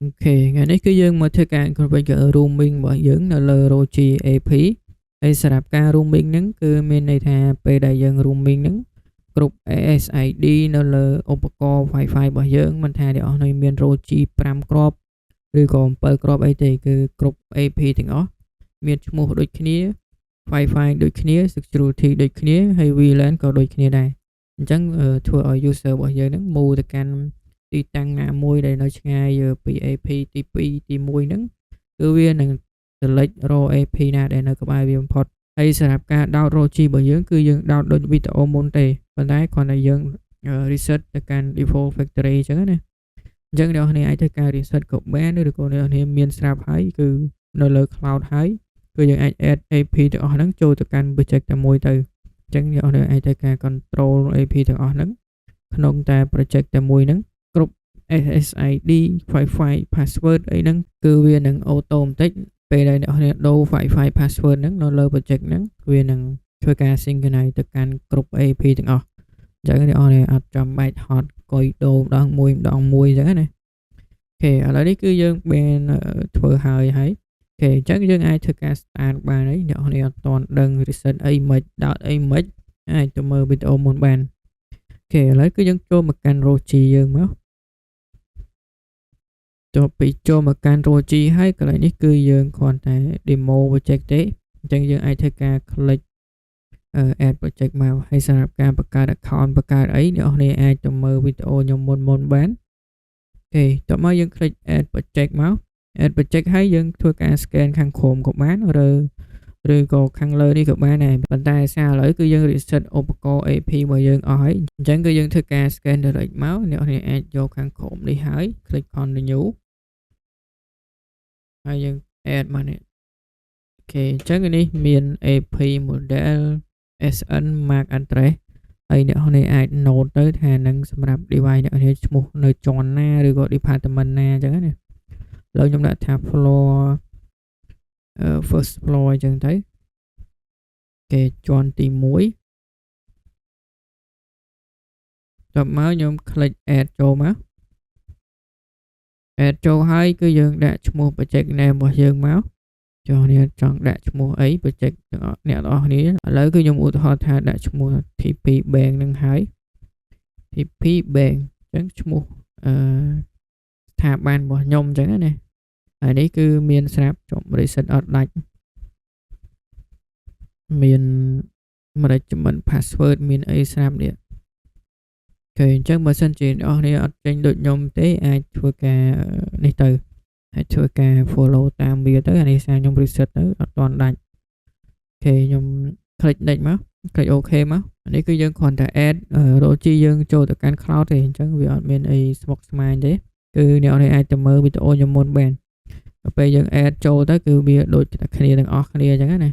OK ថ្ងៃនេះគឺយើងមកធ្វើការ configure roaming របស់យើងនៅលើ ROG AP ហើយសម្រាប់ការ roaming ហ្នឹងគឺមានន័យថាពេលដែលយើង roaming ហ្នឹងគ្រប់ ASID នៅលើឧបករណ៍ Wi-Fi របស់យើងមិនថាអ្នកនរគ្នាមាន ROG 5 គ្រាប់ឬក៏7គ្រាប់អីទេគឺគ្រប់ AP ទាំងអស់មានឈ្មោះដូចគ្នា Wi-Fi ដូចគ្នា security ដូចគ្នាហើយ VLAN ក៏ដូចគ្នាដែរអញ្ចឹងធ្វើឲ្យ user របស់យើងហ្នឹង move ទៅកាន់ទីតាំងណាមួយដែលនៅឆ្ងាយពី AP ទី2ទី1ហ្នឹងគឺវានឹង select រក AP ណាដែលនៅក្បែរវាបំផុតហើយសម្រាប់ការ download ROG របស់យើងគឺយើង download ដូចវីដេអូមុនទេប៉ុន្តែគ្រាន់តែយើង reset ទៅកាន់ default factory អញ្ចឹងណាអញ្ចឹងអ្នកនរគ្នាអាចធ្វើការ reset ក៏បានឬក៏អ្នកនរគ្នាមានស្រាប់ហើយគឺនៅលើ cloud ហើយគឺយើងអាច add AP ទាំងអស់ហ្នឹងចូលទៅកាន់ project តែមួយទៅអញ្ចឹងអ្នកនរគ្នាអាចធ្វើការ control AP ទាំងអស់ហ្នឹងក្នុងតែ project តែមួយហ្នឹងគ្រប់ SSID Wi-Fi password អីហ្នឹងគឺវានឹង auto បន្តិចពេលដែលអ្នកនរគ្នាដូរ Wi-Fi password ហ្នឹងនៅលើ project ហ្នឹងវានឹងធ្វើការ synchronize ទៅកាន់គ្រប់ AP ទាំងអស់អញ្ចឹងអ្នកនរគ្នាអត់ចាំបាច់ហត់កុយដូរម្ដងមួយអញ្ចឹងណាអូខេឥឡូវនេះគឺយើងបានធ្វើហើយអូខេអញ្ចឹងយើងអាចធ្វើការ start បានហើយអ្នកនរគ្នាអត់ទាន់ដឹង reset អីមិនដោតអីមិនអាចទៅមើលវីដេអូមុនបានអូខេឥឡូវគឺយើងចូលមកកាន់ ROG យើងមកចុះពីចូលមកកាន់ ROG ហើយកន្លែងនេះគឺយើងគ្រាន់តែ demo project ទេអញ្ចឹងយើងអាចធ្វើការ click add project មកហើយសម្រាប់ការបង្កើត account បង្កើតអីអ្នកនរគ្នាអាចទៅមើលវីដេអូខ្ញុំមុនបានអូខេតោះមកយើង click add project មក add project ហើយយើងធ្វើការ scan ខាងក្រោមក៏បានឬក៏ខាងលើនេះក៏បានដែរប៉ុន្តែសារឥឡូវគឺយើង reset ឧបករណ៍ AP របស់យើងអស់ហើយអញ្ចឹងគឺយើងធ្វើការ scan direct មកអ្នកនរគ្នាអាចយកខាងក្រោមនេះហើយ click continue ហើយយើង add មកនេះអូខេអញ្ចឹងនេះមាន AP model SN MAC address ហើយអ្នកនរអាច note ទៅថានឹងសម្រាប់ device អ្នកនរឈ្មោះនៅជាន់ណាឬក៏ department ណាអញ្ចឹងណាឥឡូវខ្ញុំដាក់ថា floor first floor អញ្ចឹងទៅគេជាន់ទី1តបមកខ្ញុំ click add ចូលមក add ចូលហើយគឺយើងដាក់ឈ្មោះ project name របស់យើងមកចុះនេះចង់ដាក់ឈ្មោះអី project ទាំងអស់អ្នកនរគ្នាឥឡូវគឺខ្ញុំឧទាហរណ៍ថាដាក់ឈ្មោះ TP Bank នឹងហើយ TP Bank អញ្ចឹងឈ្មោះស្ថាប័នរបស់ខ្ញុំអញ្ចឹងណាហើយនេះគឺមានស្រាប់ចុះ reset អត់ដាច់មាន management password មានអីស្រាប់នេះអូខេអញ្ចឹងបើសិនជាអ្នកនរគ្នាអត់ចេញដូចខ្ញុំទេអាចធ្វើការនេះទៅអាចធ្វើការ follow តាមវាទៅអានេះសារខ្ញុំ reset ទៅអត់ទាន់ដាច់អូខេខ្ញុំ click next មក click OK មកអានេះគឺយើងគ្រាន់តែ add ROG យើងចូលទៅកាន់ cloud ទេអញ្ចឹងវាអត់មានអីស្មុគស្មាញទេគឺអ្នកនរអាចទៅមើលវីដេអូខ្ញុំមុនបានដល់ពេលយើង add ចូលទៅគឺវាដូចតែគ្នាទាំងអស់គ្នាអញ្ចឹងណា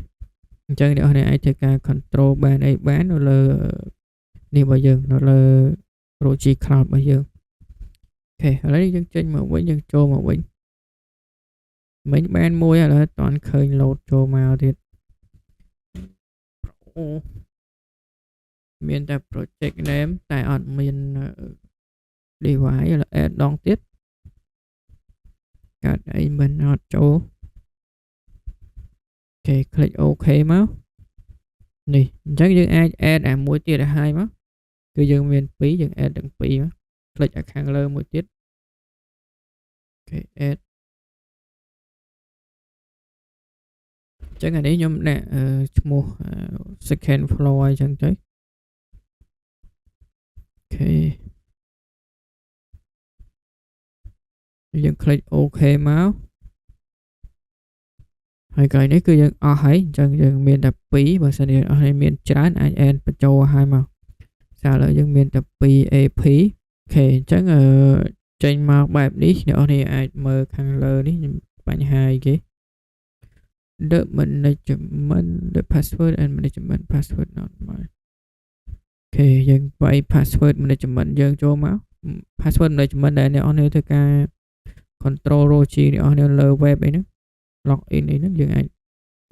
អញ្ចឹងអ្នកនរអាចធ្វើការ control បានអីបាននៅលើនេះរបស់យើងនៅលើ ROG cloud របស់យើងអូខេឥឡូវយើងចេញមកវិញយើងចូលមកវិញមិញបានមួយឥឡូវអត់ទាន់ឃើញ load ចូលមកទៀតអូមានតែ project name តែអត់មាន device ឥឡូវ add ដងទៀតកាត់អីមិនអត់ចូលអូខេ click OK មកនេះអញ្ចឹងយើងអាច add អាមួយទៀតឲ្យហើយមកគឺយើងមាន2យើង add ទាំង2មក click ឲ្យខាងលើមួយទៀតអូខេ add អញ្ចឹងអានេះខ្ញុំដាក់ឈ្មោះ second floor អញ្ចឹងទៅអូខេយើង click OK មកហើយកន្លែងនេះគឺយើងអស់ហើយអញ្ចឹងយើងមានតែ2បើសិនជាអស់នេះមានច្រើនអាច add បញ្ចូលឲ្យមកសារឥឡូវយើងមានតែ2 AP អូខេអញ្ចឹងចេញមកបែបនេះអ្នកនរអាចមើលខាងលើនេះបញ្ហាអីគេ the management the password and management password not mine អូខេយើងវាយ password management យើងចូលមក password management ដែលអ្នកនរធ្វើការ control ROG អ្នកនរលើ web អីហ្នឹង login អីហ្នឹងយើងអាច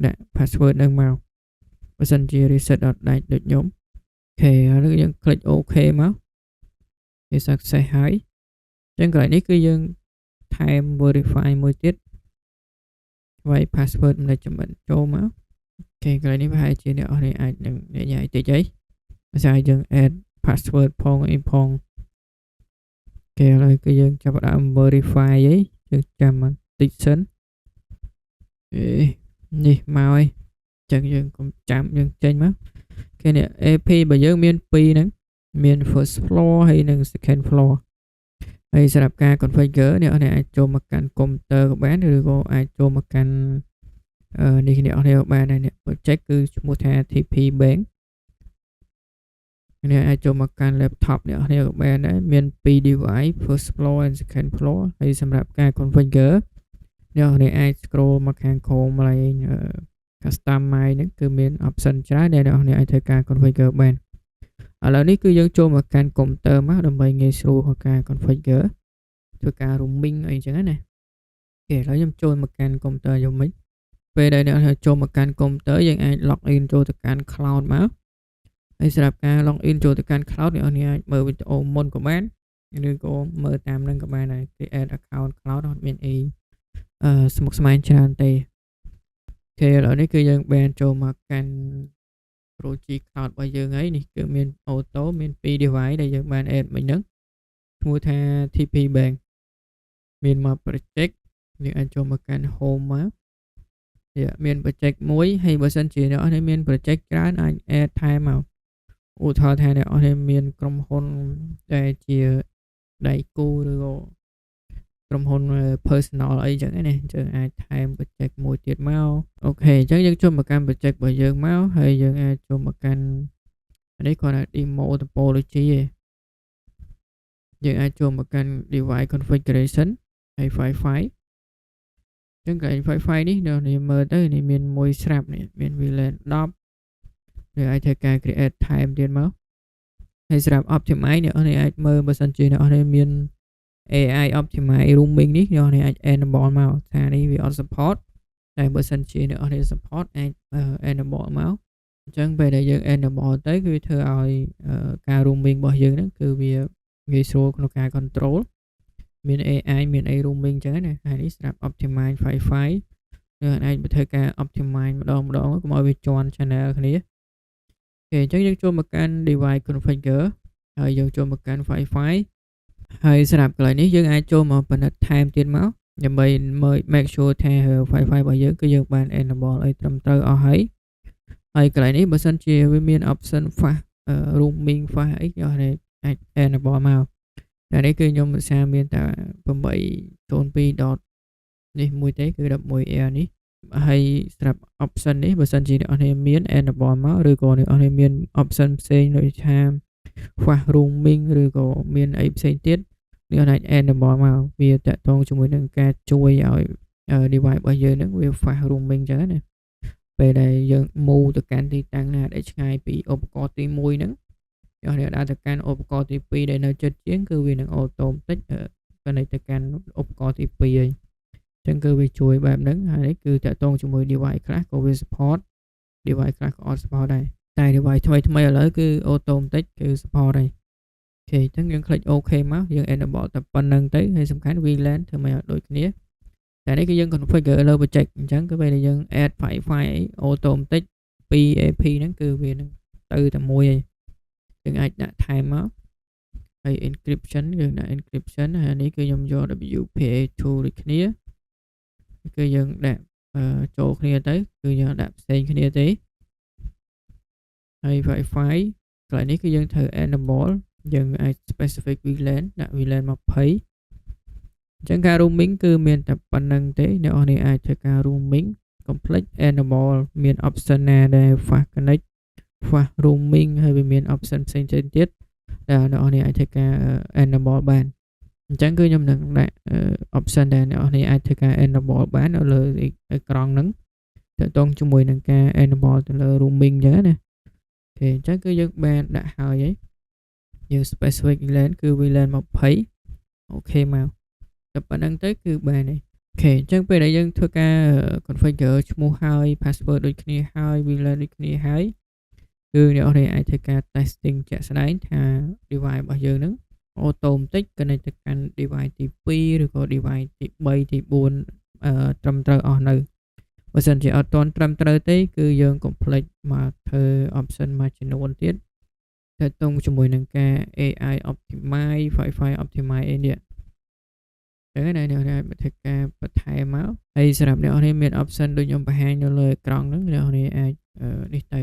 ដាក់ password ហ្នឹងមកបើសិនជា reset អត់ដាច់ដូចខ្ញុំអូខេហើយយើង click OK មកវា success ហើយអញ្ចឹងកន្លែងនេះគឺយើង ថែម verify មួយទៀតវាយ password management ចូលមកអូខេកន្លែងនេះប្រហែលជាអ្នកនរអាចនឹងនិយាយតិចអីដោយសារយើង add password ផងអីផងគេឥឡូវគឺយើងចាប់ផ្ដើម verify អីយើងចាំបន្តិចសិននេះមកហើយចឹងយើងកុំចាំយើងចេញមកគេនេះ AP របស់យើងមាន2ហ្នឹងមាន first floor ហើយនិង second floor ហើយសម្រាប់ការ configure អ្នកនរអាចចូលមកកាន់ computer ក៏បានឬក៏អាចចូលមកកាន់នេះអ្នកនរបានដែរនេះ project គឺឈ្មោះថា TP Bank អ្នកអាចចូលមកកាន់ laptop អ្នកនរក៏បានដែរមាន2 device first floor and second floor ហើយសម្រាប់ការ configure អ្នកនរអាច scroll មកខាងក្រោមឡើង customize ហ្នឹងគឺមាន option ច្រើនដែលអ្នកនរអាចធ្វើការ configure បានឥឡូវនេះគឺយើងចូលមកកាន់ computer មកដើម្បីងាយស្រួលក្នុងការ configure ធ្វើការ roaming អីចឹងណាអូខេឥឡូវខ្ញុំចូលមកកាន់ computer ខ្ញុំវិញពេលដែលអ្នកចូលមកកាន់ computer យើងអាច log in ចូលទៅកាន់ cloud មកហើយសម្រាប់ការ log in ចូលទៅកាន់ cloud អ្នកអាចមើលវីដេអូមុនក៏បានឬក៏មើលតាមនឹងក៏បានដែរគេ add account cloud អត់មានអីស្មុគស្មាញច្រើនទេអូខេឥឡូវនេះគឺយើងបានចូលមកកាន់ Project Cloud របស់យើងហើយនេះគឺមាន auto មាន2 device ដែលយើងបាន add មិញហ្នឹងឈ្មោះថា TP Bank មានមក project យើងអាចចូលមកកាន់ home មកវាមាន project មួយហើយបើសិនជាអ្នកនេះមាន project ច្រើនអាច add ថែមមកឧទាហរណ៍ថាអ្នកនេះមានក្រុមហ៊ុនដែលជាដៃគូឬក៏ក្រុមហ៊ុន personal អីចឹងណាយើងអាចថែម project មួយទៀតមកអូខេអញ្ចឹងយើងចូលមកកាន់ project របស់យើងមកហើយយើងអាចចូលមកកាន់នេះគាត់ថា demo topology ឯងយើងអាចចូលមកកាន់ device configuration ហើយ Wi-Fi អញ្ចឹងកន្លែង Wi-Fi នេះនៅនេះមើលទៅនេះមានមួយស្រាប់នេះមាន VLAN 10យើងអាចធ្វើការ create ថែមទៀតមកហើយសម្រាប់ optimize អ្នកនេះអាចមើលបើសិនជាអ្នកនេះមាន AI optimize roaming នេះអ្នកនេះអាច enable មកថានេះវាអត់ support តែបើសិនជាអ្នកនេះ support អាច enable មកអញ្ចឹងពេលដែលយើង enable ទៅគឺធ្វើឲ្យការ roaming របស់យើងហ្នឹងគឺវាងាយស្រួលក្នុងការ control មាន AI មាន roaming អញ្ចឹងណាហើយនេះសម្រាប់ optimize Wi-Fi យើងអាចធ្វើការ optimize ម្ដងកុំឲ្យវាជាន់ channel គ្នាអូខេអញ្ចឹងយើងចូលមកកាន់ device configure ហើយយើងចូលមកកាន់ Wi-Fi ហើយសម្រាប់កន្លែងនេះយើងអាចចូលមកពិនិត្យថែមទៀតមកដើម្បីមើល make sure ថា Wi-Fi របស់យើងគឺយើងបាន enable ឲ្យត្រឹមត្រូវអស់ហើយកន្លែងនេះបើសិនជាវាមាន option fast roaming fast អីយើងអាច enable មកតែនេះគឺខ្ញុំឧស្សាហ៍មានតែ 802. នេះមួយទេគឺ 11Air នេះហើយសម្រាប់ option នេះបើសិនជាអ្នកនរមាន enable មកឬក៏អ្នកនរមាន option ផ្សេងដូចថា fast roaming ឬក៏មានអីផ្សេងទៀតអ្នកអាច enable មកវាតាក់ទងជាមួយនឹងការជួយឲ្យ device របស់យើងហ្នឹងវា fast roaming ចឹងណាពេលដែលយើង move ទៅកាន់ទីតាំងណាដែលឆ្ងាយពីឧបករណ៍ទី1ហ្នឹងអ្នកដើរទៅកាន់ឧបករណ៍ទី2ដែលនៅជិតជាងគឺវានឹង auto បន្តិចទៅកាន់ឧបករណ៍ទី2ហើយអញ្ចឹងគឺវាជួយបែបហ្នឹងហើយនេះគឺតាក់ទងជាមួយ device ខ្លះក៏វា support device ខ្លះក៏អត់ support ដែរតែ device ថ្មីឥឡូវគឺ auto បន្តិចគឺ support ហើយអូខេអញ្ចឹងយើង click OK មកយើង enable តែប៉ុណ្្នឹងទៅហើយសំខាន់ VLAN ធ្វើឲ្យដូចគ្នាតែនេះគឺយើង configure លើ project អញ្ចឹងគឺពេលដែលយើង add Wi-Fi អី auto បន្តិចពី AP ហ្នឹងគឺវានឹងទៅតែមួយហើយយើងអាចដាក់ថែមមកហើយ encryption យើងដាក់ encryption ហើយនេះគឺខ្ញុំយក WPA2 ដូចគ្នាគឺយើងដាក់ចូលគ្នាទៅគឺយើងដាក់ផ្សេងគ្នាទេហើយ Wi-Fi កន្លែងនេះគឺយើងត្រូវ enable យើងអាច specific VLAN ដាក់ VLAN 20អញ្ចឹងការ roaming គឺមានតែប៉ុណ្្នឹងទេអ្នកនរអាចធ្វើការ roaming complete enable មាន option ណាដែល fast connect fast roaming ហើយវាមាន option ផ្សេងទៀតដែលអ្នកនរអាចធ្វើការ enable បានអញ្ចឹងគឺខ្ញុំនឹងដាក់ option ដែលអ្នកនរអាចធ្វើការ enable បាននៅលើអេក្រង់ហ្នឹងទាក់ទងជាមួយនឹងការ enable ទៅលើ roaming អញ្ចឹងណាអូខេអញ្ចឹងគឺយើងបានដាក់ហើយយើង specific VLAN គឺ VLAN 20អូខេមកតែប៉ុណ្្នឹងទៅគឺបានហើយអូខេអញ្ចឹងពេលដែលយើងធ្វើការ configure ឈ្មោះហើយ password ដូចគ្នាហើយ VLAN ដូចគ្នាហើយគឺអ្នកនរអាចធ្វើការ testing ជាក់ស្ដែងថា device របស់យើងហ្នឹង auto បន្តិច connect ទៅកាន់ device ទី2 ឬក៏ device ទី3 ទី4 ត្រឹមត្រូវអស់នៅ បើសិនជាអត់ទាន់ត្រឹមត្រូវទេ គឺយើងកុំភ្លេចមកធ្វើ option មួយចំនួនទៀតទាក់ទងជាមួយនឹងការ AI Optimize Wi-Fi Optimize អីនេះចឹងណាអ្នកនរអាចធ្វើការបន្ថែមមកហើយសម្រាប់អ្នកនរមាន option ដូចខ្ញុំបង្ហាញនៅលើអេក្រង់ហ្នឹងអ្នកនរអាចនេះទៅ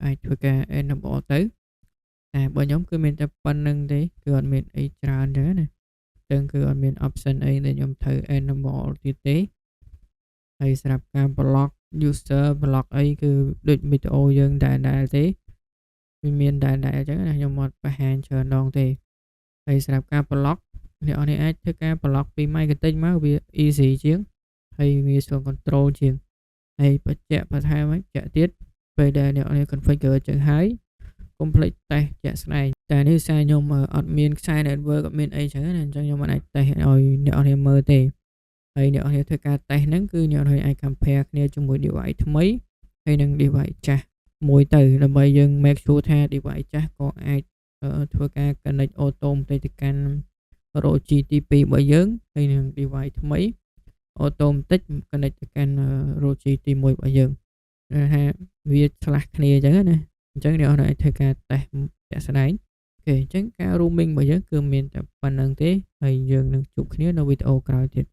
អាចធ្វើការ enable ទៅតែបើខ្ញុំគឺមានតែប៉ុណ្្នឹងទេគឺអត់មានអីច្រើនចឹងណាចឹងគឺអត់មាន option អីដែលខ្ញុំត្រូវ enable ទៀតទេហើយសម្រាប់ការ block user block អីគឺដូចវីដេអូយើងដែលទេវាមានដែលចឹងណាខ្ញុំអត់បង្ហាញច្រើនដងទេហើយសម្រាប់ការ block អ្នកនរអាចធ្វើការ block ពី marketing មកវា easy ជាងហើយងាយស្រួល control ជាងហើយបញ្ជាក់បន្ថែមទៀតពេលដែលអ្នកនរ configure ចឹងហើយកុំភ្លេចតេស្តជាក់ស្ដែងតែនេះសារខ្ញុំអត់មានខ្សែ network អត់មានអីចឹងណាអញ្ចឹងខ្ញុំមិនអាចតេស្តឲ្យអ្នកនរមើលទេហើយអ្នកនរធ្វើការតេស្តហ្នឹងគឺអ្នកនរអាច compare គ្នាជាមួយ device ថ្មីហើយនឹង device ចាស់មួយទៅដើម្បីយើង make sure ថា device ចាស់ក៏អាចធ្វើការ connect auto បន្តិចទៅកាន់ ROG ទី2របស់យើងហើយនឹង device ថ្មី auto បន្តិច connect ទៅកាន់ ROG ទី1របស់យើងគឺថាវាឆ្លាស់គ្នាអញ្ចឹងណាអញ្ចឹងអ្នកនរអាចធ្វើការតេស្តជាក់ស្ដែងអូខេអញ្ចឹងការ roaming របស់យើងគឺមានតែប៉ុណ្្នឹងទេហើយយើងនឹងជួបគ្នានៅវីដេអូក្រោយទៀត